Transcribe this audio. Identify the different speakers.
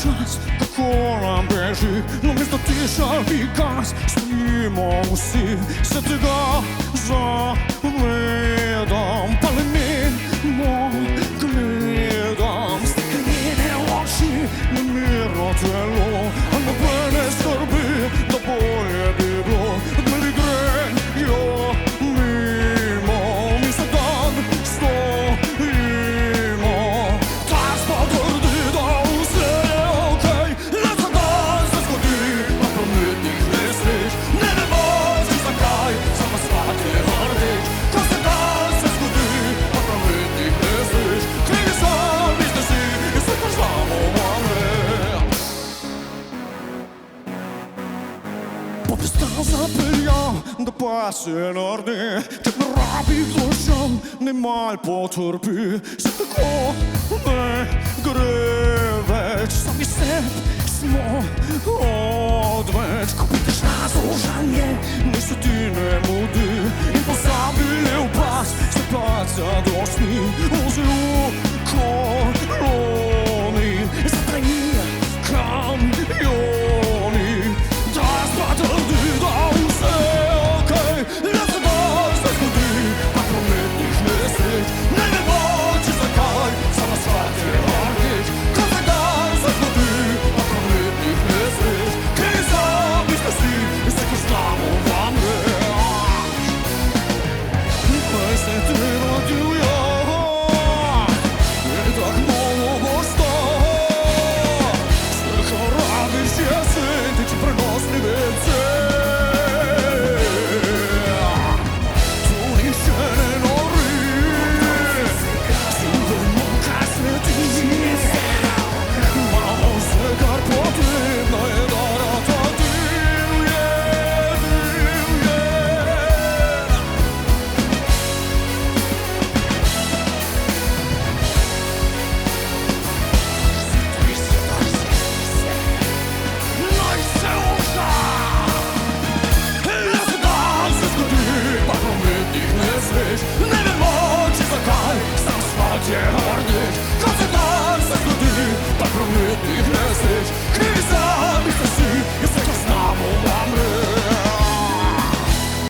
Speaker 1: час до кола біжить, но місто тиша і газ, стоїмо усі, серця за видом, палимо глядом, стекляні очі, не міро твело, а на мене скорби, до болі бідло, дмелі дрень, йо, мимо, місто там стоїмо, транспорт горди, да усе окей, не задай, засходи, а промитник не слиш, не вивозь, закай, саме спати гордить, просто дай, засходи, а промитник не слиш, криза, бізнеси, і все пожамо маме. Попістав запиляв до паси норди, як на рабі дощом, немаль потерпі, ситко не гривеч, самі сеп, смо, одвеч, купити ж нас ужання, не сюди не муди, і позабілів пас, сипаться до сні, узи у коло.